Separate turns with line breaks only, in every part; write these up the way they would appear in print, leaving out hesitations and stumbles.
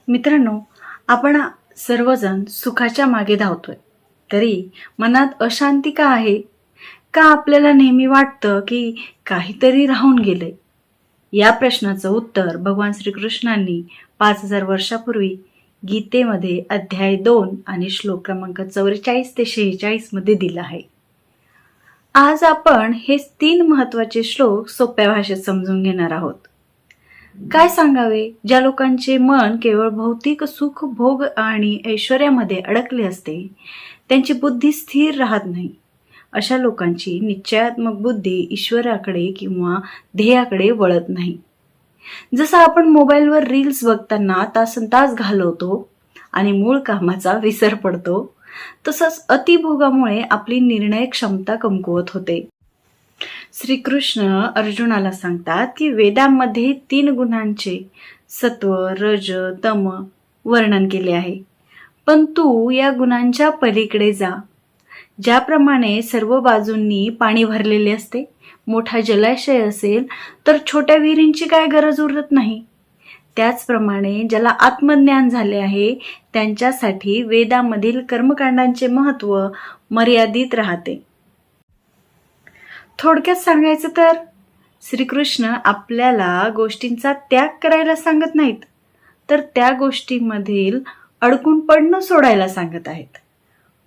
मित्रांनो, आपण सर्वजण सुखाच्या मागे धावतोय. तरी मनात अशांती का आहे? का आपल्याला नेहमी वाटतं की काहीतरी राहून गेलंय? या प्रश्नाचं उत्तर भगवान श्रीकृष्णांनी 5000 वर्षापूर्वी गीतेमध्ये अध्याय 2 आणि श्लोक क्रमांक 44 ते 46 मध्ये दिलं आहे. आज आपण हे 3 महत्त्वाचे श्लोक सोप्या भाषेत समजून घेणार आहोत. काय सांगावे, ज्या लोकांचे मन केवळ भौतिक सुख भोग आणि ऐश्वर्यामध्ये अडकले असते, त्यांची बुद्धी स्थिर राहत नाही. अशा लोकांची निश्चयात्मक बुद्धी ईश्वराकडे किंवा ध्येयाकडे वळत नाही. जसं आपण मोबाईलवर रील्स बघताना तासनतास घालवतो आणि मूळ कामाचा विसर पडतो, तसंच अतिभोगामुळे आपली निर्णय क्षमता कमकुवत होते. श्रीकृष्ण अर्जुनाला सांगतात की वेदांमध्ये 3 गुणांचे सत्व, रज, तम वर्णन केले आहे. पण तू या गुणांच्या पलीकडे जा. ज्याप्रमाणे सर्व बाजूंनी पाणी भरलेले असते, मोठा जलाशय असेल तर छोट्या विहिरींची काय गरज उरत नाही. त्याचप्रमाणे ज्याला आत्मज्ञान झाले आहे त्यांच्यासाठी वेदांमधील कर्मकांडांचे महत्त्व मर्यादित राहते. थोडक्यात सांगायचं तर श्रीकृष्ण आपल्याला गोष्टींचा त्याग करायला सांगत नाहीत, तर त्या गोष्टींमधील अडकून पडणं सोडायला सांगत आहेत.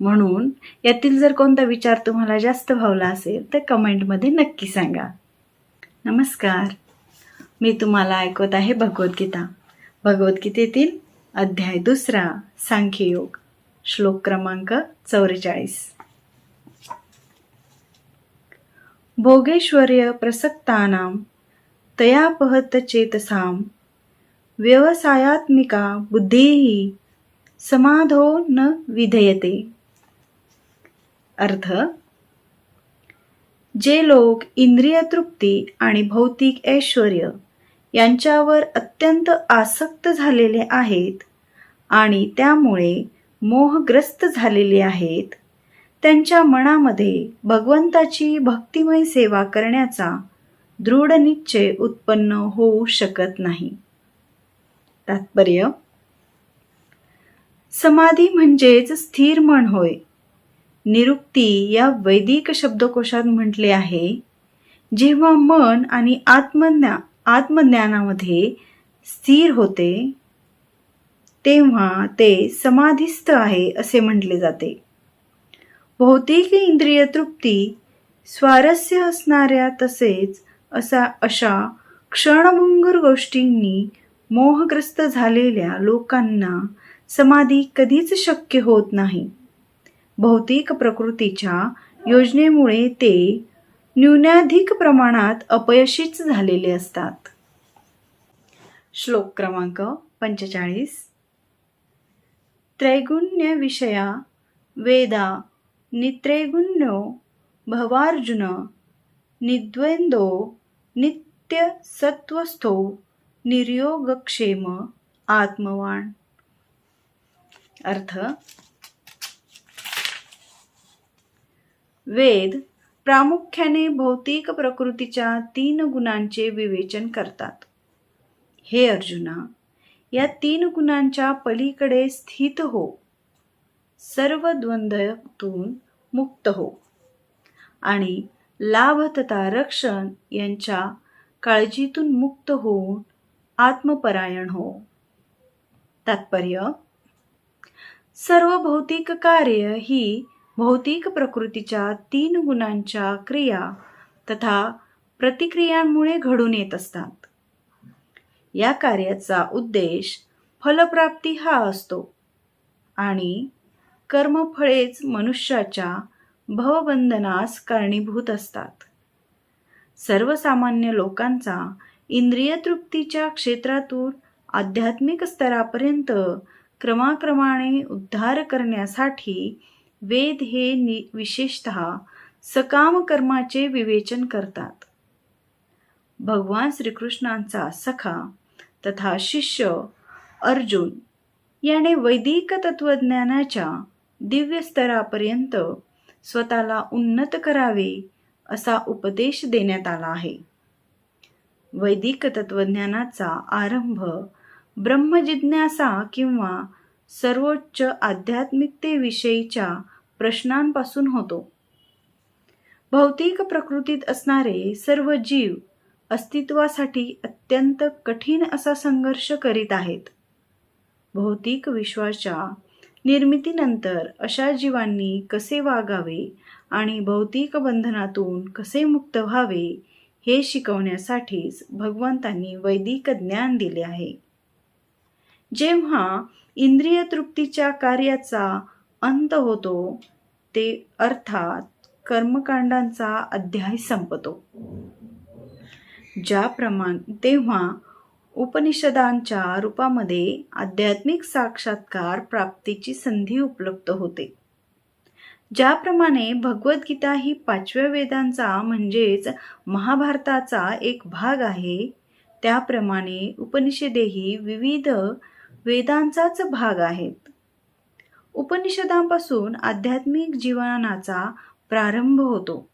म्हणून यातील जर कोणता विचार तुम्हाला जास्त भावला असेल तर कमेंटमध्ये नक्की सांगा. नमस्कार, मी तुम्हाला ऐकवत आहे भगवद्गीता. भगवद्गीतेतील अध्याय 2 सांख्ययोग, श्लोक क्रमांक 44. भोगेश्वर्य प्रसक्तानां तयापहत चेतसां व्यवसायात्मिका बुद्धीहि समाधो न विधेयते. अर्थ, जे लोक इंद्रिय तृप्ती आणि भौतिक ऐश्वर्य यांच्यावर अत्यंत आसक्त झालेले आहेत आणि त्यामुळे मोहग्रस्त झालेले आहेत, त्यांच्या मनामध्ये भगवंताची भक्तिमय सेवा करण्याचा दृढ निश्चय उत्पन्न होऊ शकत नाही. तात्पर्य, समाधी म्हणजेच स्थिर मन होय. निरुक्ती या वैदिक शब्दकोशात म्हटले आहे, जेव्हा मन आणि आत्मज्ञानामध्ये स्थिर होते तेव्हा ते समाधिस्थ आहे असे म्हटले जाते. भौतिक इंद्रिय तृप्ती, स्वारस्य असणाऱ्या तसेच अशा क्षणभंगुर गोष्टींनी मोहग्रस्त झालेल्या लोकांना समाधी कधीच शक्य होत नाही. भौतिक प्रकृतीच्या योजनेमुळे ते न्यूनाधिक प्रमाणात अपयशीच झालेले असतात. श्लोक क्रमांक 45. त्रैगुण्य विषया वेदा नित्रैगुण्यो भवार्जुन निद्वंदो नित्य सत्वस्थो निर्योगक्षेम आत्मवान. अर्थ, वेद प्रामुख्याने भौतिक प्रकृतीच्या 3 गुणांचे विवेचन करतात. हे अर्जुना, या 3 गुणांच्या पलीकडे स्थित हो, सर्व द्वंद्वातून मुक्त हो आणि लाभ तथा रक्षण यांच्या काळजीतून मुक्त होऊन आत्मपरायण हो. तात्पर्य, सर्व भौतिक कार्य ही भौतिक प्रकृतीच्या 3 गुणांच्या क्रिया तथा प्रतिक्रियांमुळे घडून येत असतात. या कार्याचा उद्देश फलप्राप्ती हा असतो आणि कर्मफळेच मनुष्याच्या भवबंधनास कारणीभूत असतात. सर्वसामान्य लोकांचा इंद्रिय तृप्तीच्या क्षेत्रातून आध्यात्मिक स्तरापर्यंत क्रमाक्रमाने उद्धार करण्यासाठी वेद हे विशेषतः सकाम कर्माचे विवेचन करतात. भगवान श्रीकृष्णांचा सखा तथा शिष्य अर्जुन याने वैदिक तत्वज्ञानाच्या दिव्य स्तरापर्यंत स्वतःला उन्नत करावे असा उपदेश देण्यात आला आहे. वैदिक तत्वज्ञानाचा आरंभ ब्रह्मजिज्ञासा किंवा सर्वोच्च आध्यात्मिकतेविषयीच्या प्रश्नांपासून होतो. भौतिक प्रकृतीत असणारे सर्व जीव अस्तित्वासाठी अत्यंत कठीण असा संघर्ष करीत आहेत. भौतिक विश्वाच्या निर्मितीनंतर अशा जीवांनी कसे वागावे आणि भौतिक बंधनातून कसे मुक्त व्हावे हे शिकवण्यासाठीच भगवंतांनी वैदिक ज्ञान दिले आहे. जेव्हा इंद्रिय तृप्तीच्या कार्याचा अंत होतो ते अर्थात कर्मकांडांचा अध्याय संपतो. तेव्हा उपनिषदांच्या रूपामध्ये आध्यात्मिक साक्षात्कार प्राप्तीची संधी उपलब्ध होते. ज्याप्रमाणे भगवद्गीता ही 5व्या वेदांचा म्हणजेच महाभारताचा एक भाग आहे, त्याप्रमाणे उपनिषदेही विविध वेदांचाच भाग आहेत. उपनिषदांपासून आध्यात्मिक जीवनाचा प्रारंभ होतो.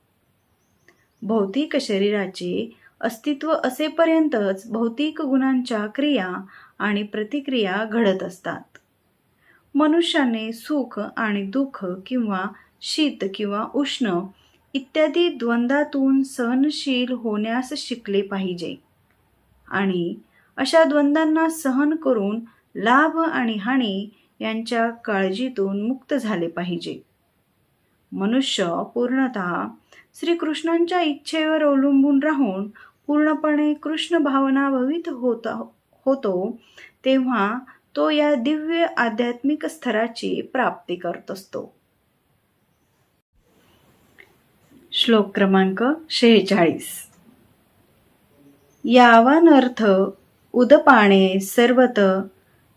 भौतिक शरीराचे अस्तित्व असेपर्यंतच भौतिक गुणांच्या क्रिया आणि प्रतिक्रिया घडत असतात. मनुष्याने सुख आणि दुःख किंवा शीत किंवा उष्ण इत्यादी द्वंद्वातून सहनशील होण्यास शिकले पाहिजे आणि अशा द्वंद्वांना सहन करून लाभ आणि हानी यांच्या काळजीतून मुक्त झाले पाहिजे. मनुष्य पूर्णतः श्रीकृष्णांच्या इच्छेवर अवलंबून राहून पूर्णपणे कृष्ण भावनाभवित होतो तेव्हा तो या दिव्य आध्यात्मिक स्तराची प्राप्ती करत असतो. श्लोक क्रमांक 46. यावानर्थ उदपाणे सर्वत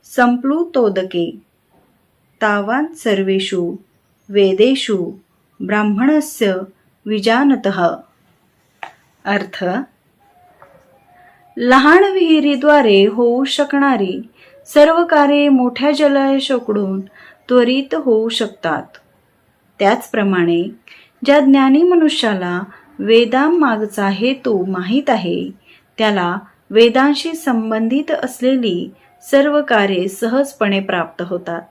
संप्लुतोदके तावान सर्वेषु वेदेषु ब्राह्मणस्य विजानतः. अर्थ: लहान विहिरीद्वारे होऊ शकणारी सर्व कार्ये मोठ्या जलाशयाकडून त्वरित होऊ शकतात. त्याचप्रमाणे ज्या ज्ञानी मनुष्याला वेदांमागचा हेतू माहीत आहे त्याला वेदांशी संबंधित असलेली सर्व कार्ये सहजपणे प्राप्त होतात.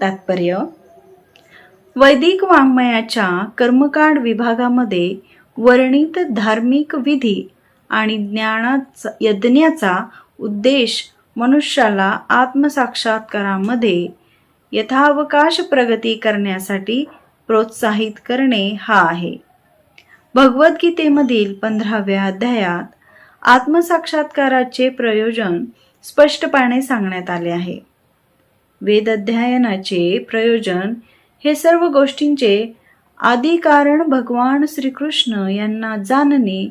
तात्पर्य: वैदिक वाङ्मयाच्या कर्मकांड विभागामध्ये वर्णित धार्मिक विधी आणि यज्ञाचा उद्देश मनुष्याला आत्मसाक्षात्कारामध्ये यथावकाश प्रगती करण्यासाठी प्रोत्साहित करणे हा आहे. भगवद्गीतेमधील 15व्या अध्यायात आत्मसाक्षात्काराचे प्रयोजन स्पष्टपणे सांगण्यात आले आहे. वेद अध्ययनाचे प्रयोजन हे सर्व गोष्टींचे आदी कारण भगवान श्रीकृष्ण यांना जाणणे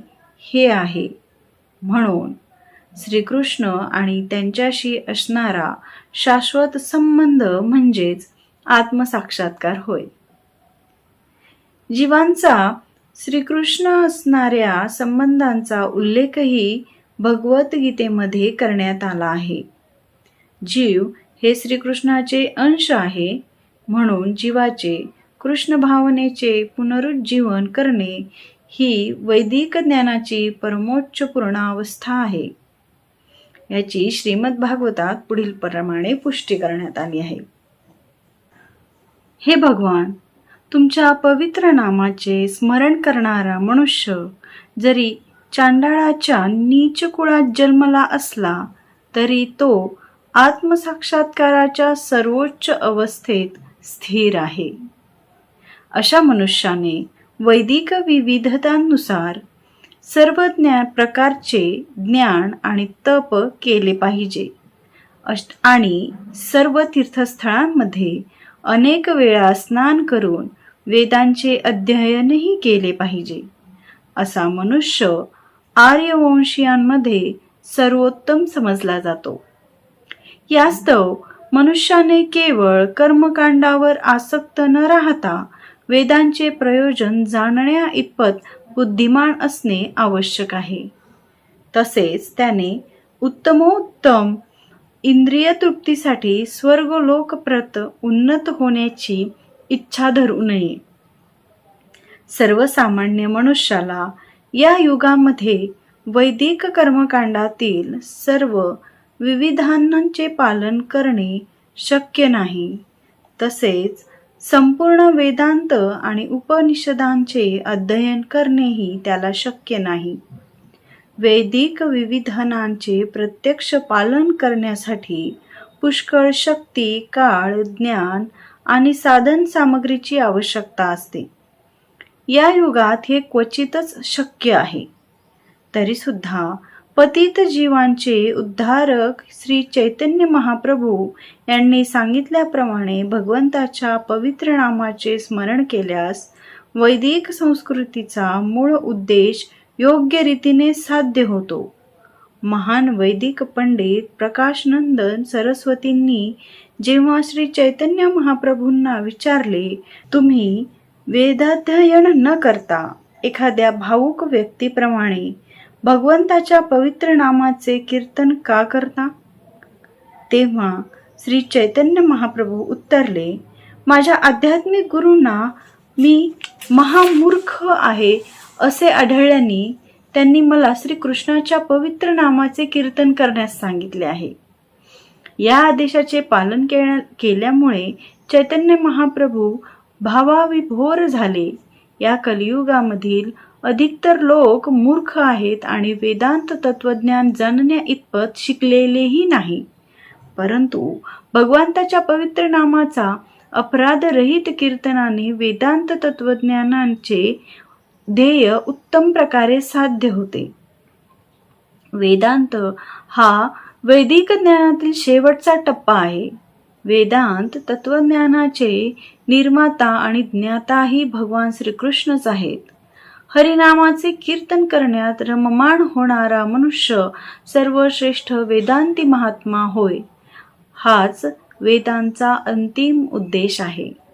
हे आहे. म्हणून श्रीकृष्ण आणि त्यांच्याशी असणारा शाश्वत संबंध म्हणजेच आत्मसाक्षात्कार होय. जीवांचा श्रीकृष्ण असणाऱ्या संबंधांचा उल्लेखही भगवद्गीतेमध्ये करण्यात आला आहे. जीव हे श्रीकृष्णाचे अंश आहे, म्हणून जीवाचे कृष्ण भावनेचे पुनरुज्जीवन करणे ही वैदिक ज्ञानाची परमोच्च पूर्णावस्था आहे. याची श्रीमद भागवतात पुढील प्रमाणे पुष्टी करण्यात आली आहे. हे भगवान, तुमच्या पवित्र नामाचे स्मरण करणारा मनुष्य जरी चांडाळाच्या नीच कुळात जन्मला असला तरी तो आत्मसाक्षात्काराच्या सर्वोच्च अवस्थेत स्थिर आहे. अशा मनुष्याने वैदिक विविधतांनुसार सर्व प्रकारचे ज्ञान आणि तप केले पाहिजे आणि सर्व तीर्थस्थळांमध्ये अनेक वेळा स्नान करून वेदांचे अध्ययनही केले पाहिजे. असा मनुष्य आर्यवंशीयांमध्ये सर्वोत्तम समजला जातो. यास्तव मनुष्याने केवळ कर्मकांडावर आसक्त न राहता वेदांचे प्रयोजन जाणण्या इतपत बुद्धिमान असणे आवश्यक आहे. तसेच त्याने उत्तमोत्तम इंद्रिय तृप्तीसाठी स्वर्गलोकप्रत उन्नत होण्याची इच्छा धरू नये. सर्वसामान्य मनुष्याला या युगामध्ये वैदिक कर्मकांडातील सर्व विविधांचे पालन करणे शक्य नाही. तसेच संपूर्ण वेदांत आणि उपनिषदांचे अध्ययन करणेही त्याला शक्य नाही. वैदिक विविधानांचे प्रत्यक्ष पालन करण्यासाठी पुष्कळ शक्ती, काळ, ज्ञान आणि साधन सामग्रीची आवश्यकता असते. या युगात हे क्वचितच शक्य आहे. तरी सुद्धा पतित जीवांचे उद्धारक श्री चैतन्य महाप्रभू यांनी सांगितल्याप्रमाणे भगवंताच्या पवित्र नामाचे स्मरण केल्यास वैदिक संस्कृतीचा मूळ उद्देश योग्य रीतीने साध्य होतो. महान वैदिक पंडित प्रकाशनंदन सरस्वतींनी जेव्हा श्री चैतन्य महाप्रभूंना विचारले, तुम्ही वेदाध्ययन न करता एखाद्या भावुक व्यक्तीप्रमाणे भगवंताच्या पवित्र नामाचे कीर्तन का करता? तेव्हा श्री चैतन्य महाप्रभू उत्तरले, माझ्या आध्यात्मिक गुरूंना मी महामूर्ख आहे असे आढळल्याने त्यांनी मला श्रीकृष्णाच्या पवित्र नामाचे कीर्तन करण्यास सांगितले आहे. या आदेशाचे पालन केल्यामुळे चैतन्य महाप्रभू भावाविभोर झाले. या कलियुगामधील अधिकतर लोक मूर्ख आहेत आणि वेदांत तत्वज्ञान जाणण्या इतपत शिकलेलेही नाही. परंतु भगवंताच्या पवित्र नामाचा अपराधरहित कीर्तनाने वेदांत तत्वज्ञानाचे ध्येय उत्तम प्रकारे साध्य होते. वेदांत हा वैदिक ज्ञानातील शेवटचा टप्पा आहे. वेदांत तत्वज्ञानाचे निर्माता आणि ज्ञाताही भगवान श्रीकृष्णच आहेत. हरिनामाचे कीर्तन करण्यात रममाण होणारा मनुष्य सर्वश्रेष्ठ वेदांती महात्मा होय. हाच वेदांचा अंतिम उद्देश आहे.